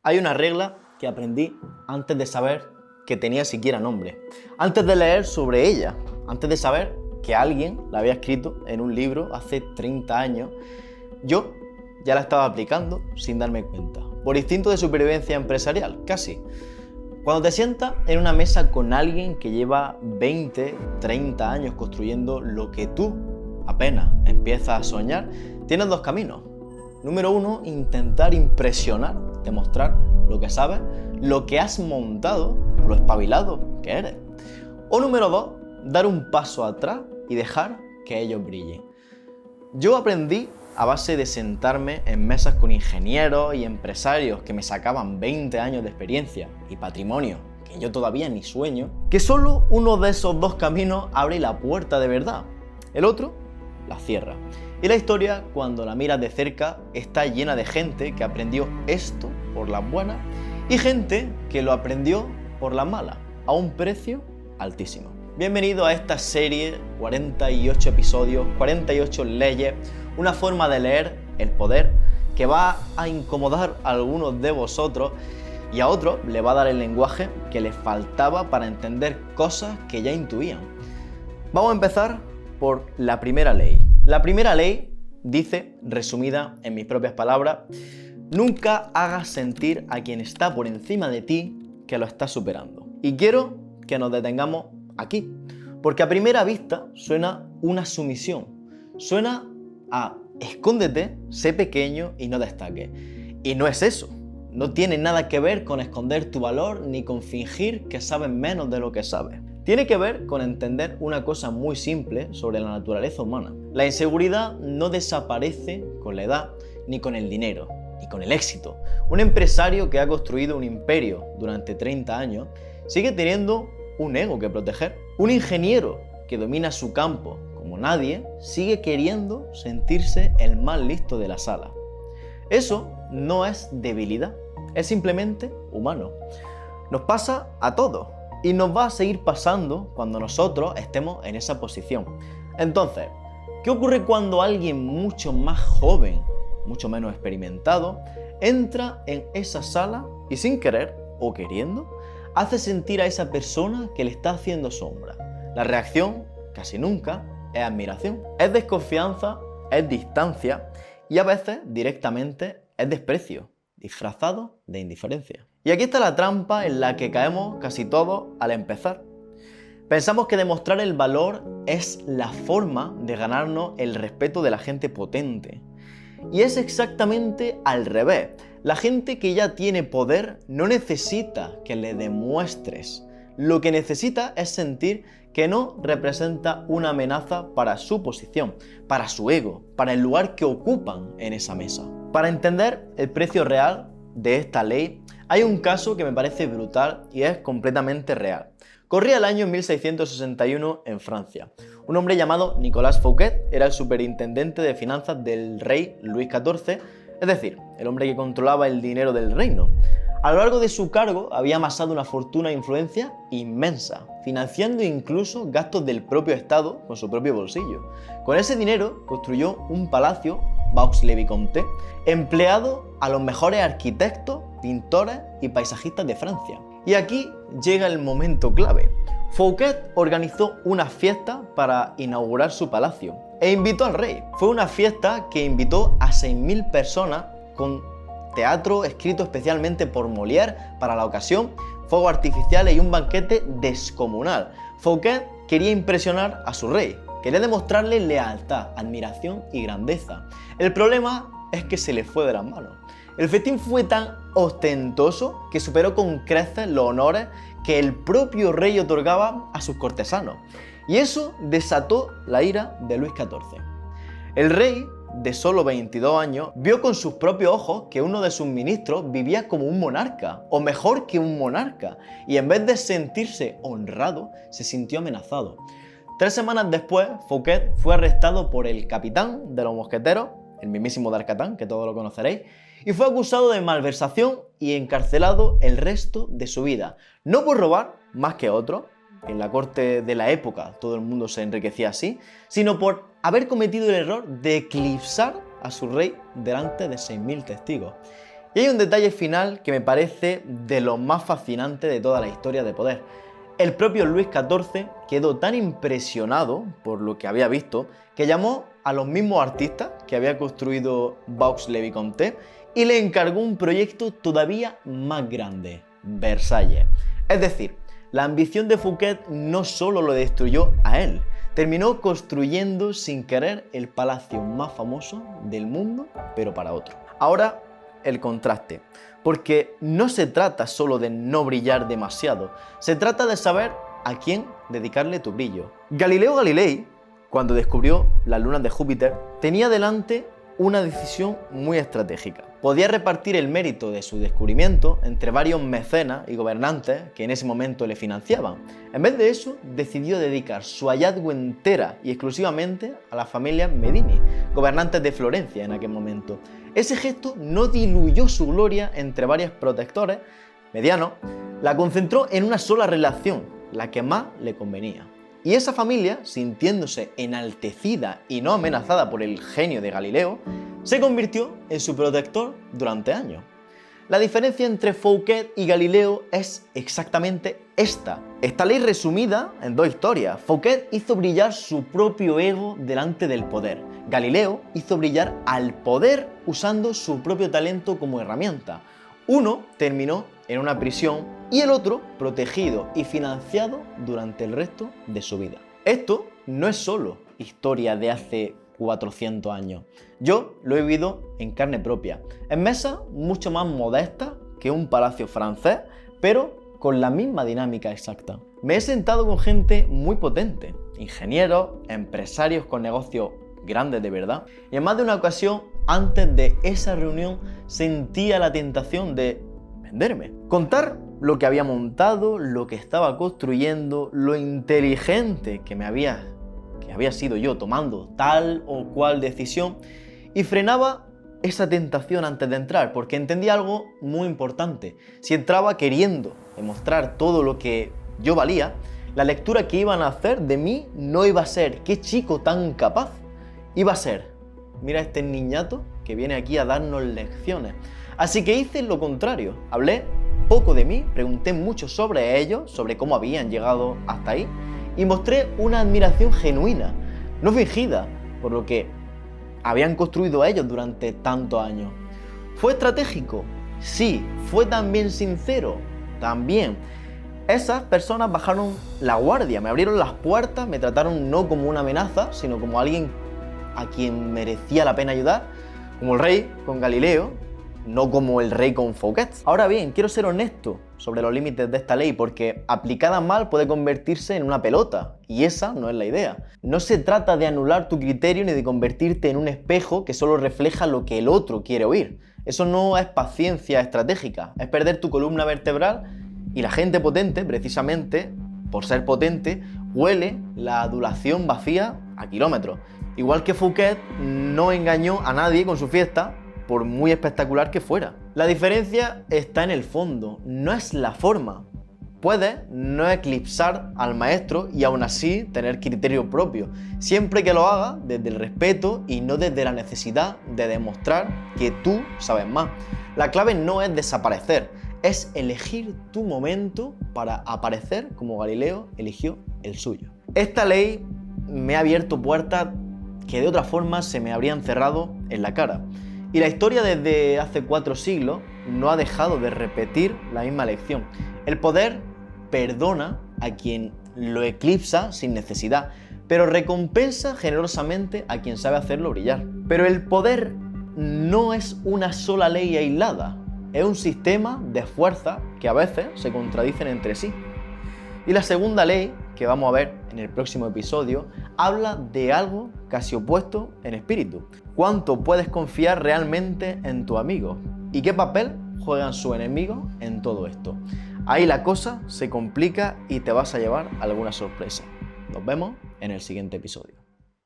Hay una regla que aprendí antes de saber que tenía siquiera nombre, antes de leer sobre ella, antes de saber que alguien la había escrito en un libro hace 30 años. Yo ya la estaba aplicando sin darme cuenta, por instinto de supervivencia empresarial, casi. Cuando te sientas en una mesa con alguien que lleva 20, 30 años construyendo lo que tú apenas empiezas a soñar, tienes dos caminos. Número uno, intentar impresionar, demostrar lo que sabes, lo que has montado, lo espabilado que eres. O número dos, dar un paso atrás y dejar que ellos brillen. Yo aprendí a base de sentarme en mesas con ingenieros y empresarios que me sacaban 20 años de experiencia y patrimonio, que yo todavía ni sueño, que solo uno de esos dos caminos abre la puerta de verdad. El otro la cierra. Y la historia, cuando la miras de cerca, está llena de gente que aprendió esto por las buenas y gente que lo aprendió por las malas, a un precio altísimo. Bienvenido a esta serie, 48 episodios, 48 leyes, una forma de leer el poder que va a incomodar a algunos de vosotros y a otros le va a dar el lenguaje que les faltaba para entender cosas que ya intuían. Vamos a empezar por la primera ley. La primera ley dice, resumida en mis propias palabras, nunca hagas sentir a quien está por encima de ti que lo está superando. Y quiero que nos detengamos aquí, porque a primera vista suena una sumisión, suena a escóndete, sé pequeño y no destaques. Y no es eso, no tiene nada que ver con esconder tu valor ni con fingir que sabes menos de lo que sabes. Tiene que ver con entender una cosa muy simple sobre la naturaleza humana. La inseguridad no desaparece con la edad, ni con el dinero, ni con el éxito. Un empresario que ha construido un imperio durante 30 años sigue teniendo un ego que proteger. Un ingeniero que domina su campo como nadie sigue queriendo sentirse el más listo de la sala. Eso no es debilidad, es simplemente humano. Nos pasa a todos. Y nos va a seguir pasando cuando nosotros estemos en esa posición. Entonces, ¿qué ocurre cuando alguien mucho más joven, mucho menos experimentado, entra en esa sala y sin querer o queriendo, hace sentir a esa persona que le está haciendo sombra? La reacción, casi nunca, es admiración. Es desconfianza, es distancia y a veces directamente es desprecio, disfrazado de indiferencia. Y aquí está la trampa en la que caemos casi todos al empezar. Pensamos que demostrar el valor es la forma de ganarnos el respeto de la gente potente. Y es exactamente al revés. La gente que ya tiene poder no necesita que le demuestres. Lo que necesita es sentir que no representa una amenaza para su posición, para su ego, para el lugar que ocupan en esa mesa. Para entender el precio real de esta ley, hay un caso que me parece brutal y es completamente real. Corría el año 1661 en Francia. Un hombre llamado Nicolas Fouquet era el superintendente de finanzas del rey Luis XIV, es decir, el hombre que controlaba el dinero del reino. A lo largo de su cargo había amasado una fortuna e influencia inmensa, financiando incluso gastos del propio Estado con su propio bolsillo. Con ese dinero construyó un palacio, Vaux-le-Vicomte, empleado a los mejores arquitectos, pintores y paisajistas de Francia. Y aquí llega el momento clave. Fouquet organizó una fiesta para inaugurar su palacio e invitó al rey. Fue una fiesta que invitó a 6.000 personas con teatro escrito especialmente por Molière para la ocasión, fuegos artificiales y un banquete descomunal. Fouquet quería impresionar a su rey, quería demostrarle lealtad, admiración y grandeza. El problema es que se le fue de las manos. El festín fue tan ostentoso que superó con creces los honores que el propio rey otorgaba a sus cortesanos. Y eso desató la ira de Luis XIV. El rey, de solo 22 años, vio con sus propios ojos que uno de sus ministros vivía como un monarca, o mejor que un monarca, y en vez de sentirse honrado, se sintió amenazado. 3 semanas después, Fouquet fue arrestado por el capitán de los mosqueteros, el mismísimo D'Artagnan, que todos lo conoceréis, y fue acusado de malversación y encarcelado el resto de su vida. No por robar más que otros, en la corte de la época todo el mundo se enriquecía así, sino por haber cometido el error de eclipsar a su rey delante de 6.000 testigos. Y hay un detalle final que me parece de lo más fascinante de toda la historia de poder. El propio Luis XIV quedó tan impresionado por lo que había visto que llamó a los mismos artistas que había construido Vaux-le-Vicomte y le encargó un proyecto todavía más grande, Versalles. Es decir, la ambición de Fouquet no solo lo destruyó a él, terminó construyendo sin querer el palacio más famoso del mundo, pero para otro. Ahora, el contraste, porque no se trata solo de no brillar demasiado, se trata de saber a quién dedicarle tu brillo. Galileo Galilei, cuando descubrió las lunas de Júpiter, tenía delante una decisión muy estratégica. Podía repartir el mérito de su descubrimiento entre varios mecenas y gobernantes que en ese momento le financiaban. En vez de eso, decidió dedicar su hallazgo entera y exclusivamente a la familia Medici, gobernantes de Florencia en aquel momento. Ese gesto no diluyó su gloria entre varios protectores medianos, la concentró en una sola relación, la que más le convenía. Y esa familia, sintiéndose enaltecida y no amenazada por el genio de Galileo, se convirtió en su protector durante años. La diferencia entre Fouquet y Galileo es exactamente esta. Esta ley resumida en dos historias. Fouquet hizo brillar su propio ego delante del poder. Galileo hizo brillar al poder usando su propio talento como herramienta. Uno terminó en una prisión y el otro protegido y financiado durante el resto de su vida. Esto no es solo historia de hace 400 años. Yo lo he vivido en carne propia, en mesas mucho más modestas que un palacio francés, pero con la misma dinámica exacta. Me he sentado con gente muy potente, ingenieros, empresarios con negocios grandes de verdad, y en más de una ocasión, antes de esa reunión, sentía la tentación de venderme. Contar lo que había montado, lo que estaba construyendo, lo inteligente que había sido yo tomando tal o cual decisión, y frenaba esa tentación antes de entrar, porque entendía algo muy importante. Si entraba queriendo demostrar todo lo que yo valía, la lectura que iban a hacer de mí no iba a ser "qué chico tan capaz", iba a ser "mira este niñato que viene aquí a darnos lecciones". Así que hice lo contrario, hablé poco de mí, pregunté mucho sobre ellos, sobre cómo habían llegado hasta ahí, y mostré una admiración genuina, no fingida, por lo que habían construido ellos durante tantos años. ¿Fue estratégico? Sí. ¿Fue también sincero? También. Esas personas bajaron la guardia, me abrieron las puertas, me trataron no como una amenaza, sino como alguien a quien merecía la pena ayudar, como el rey con Galileo, no como el rey con Fouquet. Ahora bien, quiero ser honesto sobre los límites de esta ley, porque aplicada mal puede convertirse en una pelota, y esa no es la idea. No se trata de anular tu criterio ni de convertirte en un espejo que solo refleja lo que el otro quiere oír. Eso no es paciencia estratégica, es perder tu columna vertebral, y la gente potente, precisamente por ser potente, huele la adulación vacía a kilómetros. Igual que Fouquet no engañó a nadie con su fiesta, por muy espectacular que fuera. La diferencia está en el fondo, no es la forma. Puedes no eclipsar al maestro y aún así tener criterio propio, siempre que lo hagas desde el respeto y no desde la necesidad de demostrar que tú sabes más. La clave no es desaparecer, es elegir tu momento para aparecer como Galileo eligió el suyo. Esta ley me ha abierto puertas que de otra forma se me habrían cerrado en la cara. Y la historia desde hace 4 siglos no ha dejado de repetir la misma lección. El poder perdona a quien lo eclipsa sin necesidad, pero recompensa generosamente a quien sabe hacerlo brillar. Pero el poder no es una sola ley aislada, es un sistema de fuerzas que a veces se contradicen entre sí. Y la segunda ley, que vamos a ver en el próximo episodio, habla de algo casi opuesto en espíritu. ¿Cuánto puedes confiar realmente en tu amigo? ¿Y qué papel juegan sus enemigos en todo esto? Ahí la cosa se complica y te vas a llevar alguna sorpresa. Nos vemos en el siguiente episodio.